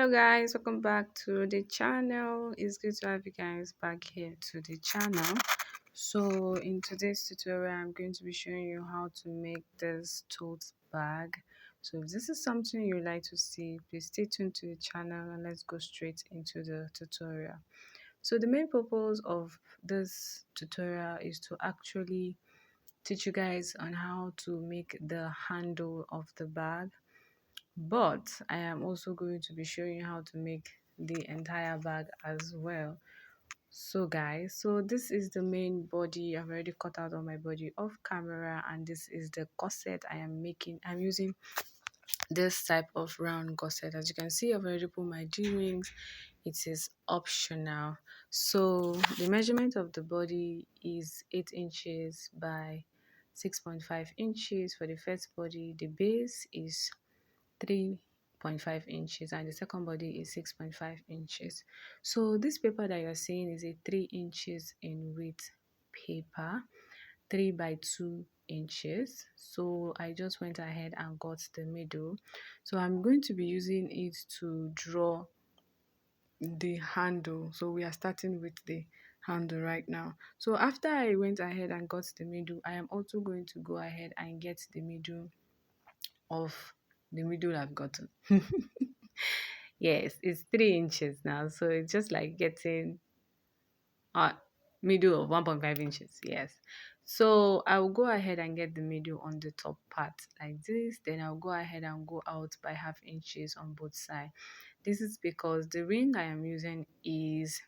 Hello guys, welcome back to the channel. It's good to have you guys back here to the channel. So in today's tutorial, I'm going to be showing you how to make this tote bag. So if this is something you'd like to see, please stay tuned to the channel and let's go straight into the tutorial. So the main purpose of this tutorial is to actually teach you guys on how to make the handle of the bag, but I am also going to be showing you how to make the entire bag as well. So guys, so this is the main body. I've already cut out all my body off camera, and this is the corset I am making. I'm using this type of round corset. As you can see, I've already put my g-rings. It is optional. So the measurement of the body is 8 inches by 6.5 inches for the first body. The base is 3.5 inches and the second body is 6.5 inches. So this paper that you're seeing is a 3 inches in width paper, 3 by 2 inches. So I just went ahead and got the middle. So I'm going to be using it to draw the handle. So we are starting with the handle right now. So after I went ahead and got the middle, I am also going to go ahead and get the middle of the middle I've gotten. Yes, it's 3 inches now, so it's just like getting uh middle of 1.5 inches. Yes, so I will go ahead and get the middle on the top part like this. Then I'll go ahead and go out by half inches on both sides. This is because the ring I am using is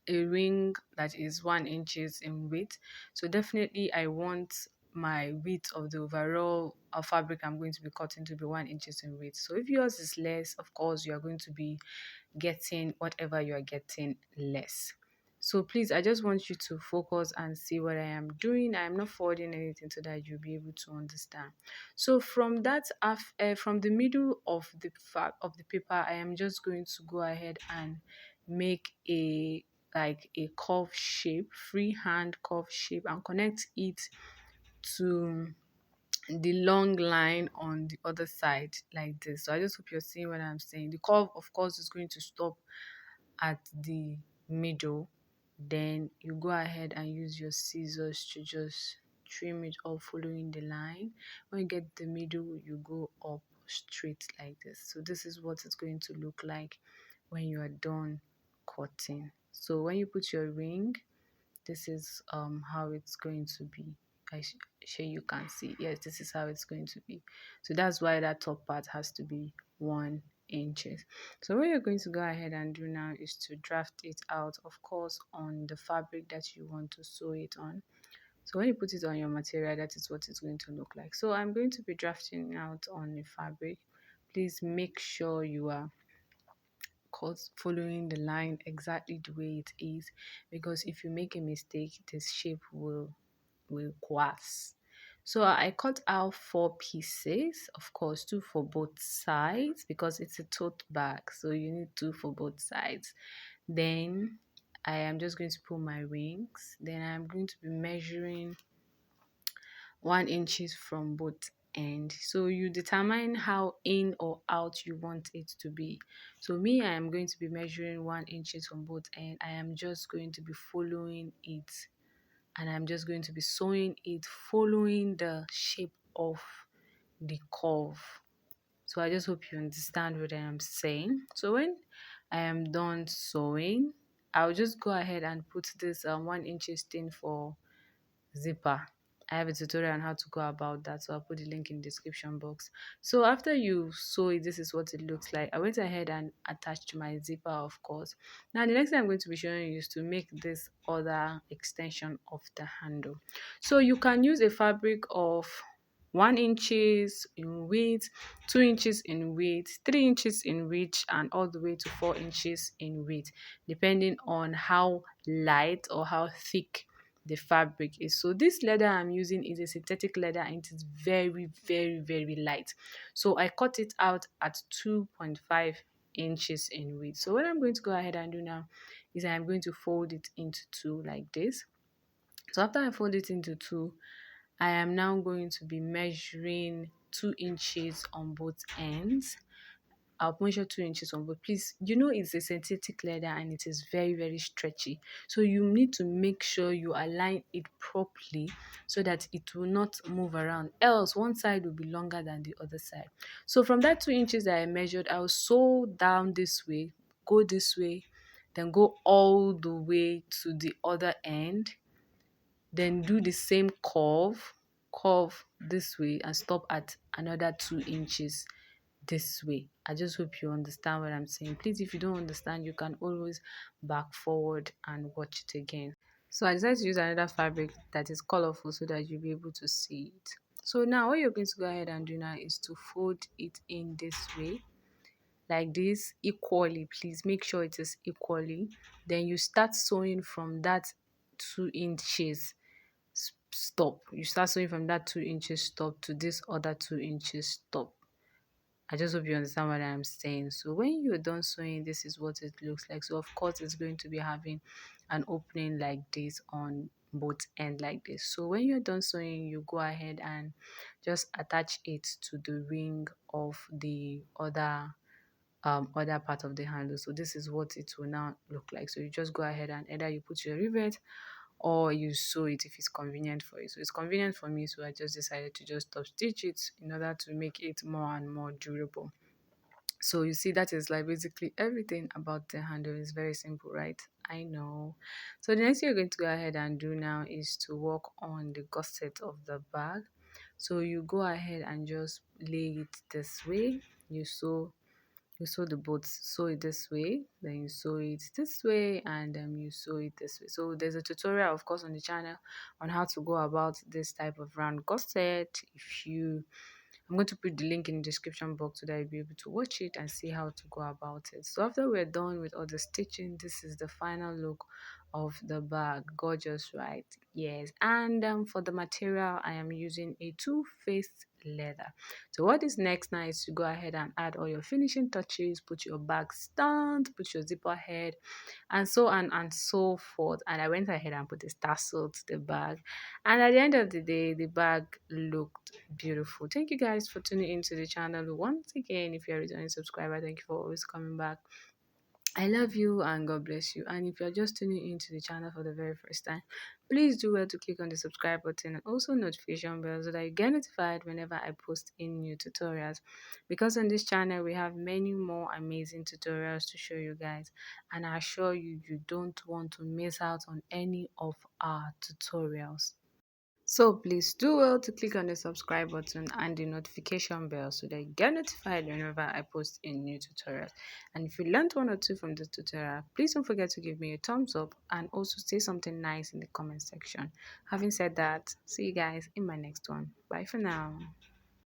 a ring that is 1 inches in width, so definitely I want my width of the overall fabric I'm going to be cutting to be 1 inches in width. So if yours is less, of course you are going to be getting whatever you are getting less. So please, I just want you to focus and see what I am doing. I am not forwarding anything so that you'll be able to understand. So from that from the middle of the paper, I am just going to go ahead and make a curve shape, freehand curve shape, and connect it to the long line on the other side like this. So I just hope you're seeing what I'm saying. The curve, of course, is going to stop at the middle. Then you go ahead and use your scissors to just trim it all following the line. When you get the middle, you go up straight like this. So this is what it's going to look like when you are done cutting. So when you put your ring, this is how it's going to be. Sure you can see. Yes, this is how it's going to be. So that's why that top part has to be 1 inches. So what you're going to go ahead and do now is to draft it out, of course, on the fabric that you want to sew it on. So when you put it on your material, that is what it's going to look like. So I'm going to be drafting out on the fabric. Please make sure you are following the line exactly the way it is, because if you make a mistake, this shape will cross. So I cut out 4 pieces, of course 2 for both sides because it's a tote bag, so you need 2 for both sides. Then I am just going to put my rings. Then I'm going to be measuring 1 inches from both ends. So you determine how in or out you want it to be. So me, I am going to be measuring 1 inches from both ends. I am just going to be following it, and I'm just going to be sewing it following the shape of the curve. So I just hope you understand what I am saying. So when I am done sewing, I'll just go ahead and put this 1 inches thing for zipper. I have a tutorial on how to go about that, so I'll put the link in the description box. So after you sew it, this is what it looks like. I went ahead and attached my zipper, of course. Now the next thing I'm going to be showing you is to make this other extension of the handle. So you can use a fabric of 1 inches in width, 2 inches in width, 3 inches in width, and all the way to 4 inches in width, depending on how light or how thick the fabric is. So this leather I'm using is a synthetic leather, and it is very, very, very light. So I cut it out at 2.5 inches in width. So what I'm going to go ahead and do now is I'm going to fold it into 2 like this. So after I fold it into 2, I am now going to be measuring 2 inches on both ends. I'll measure 2 inches on both. Please, it's a synthetic leather and it is very, very stretchy. So you need to make sure you align it properly so that it will not move around. Else, one side will be longer than the other side. So from that 2 inches that I measured, I will sew down this way, go this way, then go all the way to the other end, then do the same curve this way and stop at another 2 inches this way. I just hope you understand what I'm saying. Please, if you don't understand, you can always back forward and watch it again. So I decided to use another fabric that is colorful so that you'll be able to see it. So now what you're going to go ahead and do now is to fold it in this way, like this, equally. Please make sure it is equally. Then you start sewing from that 2 inches stop. You start sewing from that 2 inches stop to this other 2 inches stop. I just hope you understand what I'm saying. So when you're done sewing, this is what it looks like. So of course it's going to be having an opening like this on both ends like this. So when you're done sewing, you go ahead and just attach it to the ring of the other part of the handle. So this is what it will now look like. So you just go ahead and either you put your rivet or you sew it if it's convenient for you. So it's convenient for me, so I just decided to just top stitch it in order to make it more and more durable. So you see, that is like basically everything about the handle. Is very simple, right? I know. So the next thing you're going to go ahead and do now is to work on the gusset of the bag. So you go ahead and just lay it this way. You sew the both, sew it this way, then you sew it this way, and you sew it this way. So there's a tutorial, of course, on the channel on how to go about this type of round gusset. I'm going to put the link in the description box so that you'll be able to watch it and see how to go about it. So after we're done with all the stitching, this is the final look of the bag. Gorgeous, right? Yes. And for the material, I am using a two-faced leather. So what is next now is to go ahead and add all your finishing touches, put your bag stand, put your zipper head, and so on and so forth. And I went ahead and put a tassel to the bag, and at the end of the day, the bag looked beautiful. Thank you guys for tuning into the channel once again. If you're a returning subscriber, thank you for always coming back. I love you and God bless you. And if you're just tuning into the channel for the very first time, please do well to click on the subscribe button and also notification bell so that you get notified whenever I post in new tutorials. Because on this channel we have many more amazing tutorials to show you guys, and I assure you, you don't want to miss out on any of our tutorials. So please do well to click on the subscribe button and the notification bell so that you get notified whenever I post a new tutorial. And if you learned one or two from this tutorial, please don't forget to give me a thumbs up and also say something nice in the comment section. Having said that, see you guys in my next one. Bye for now.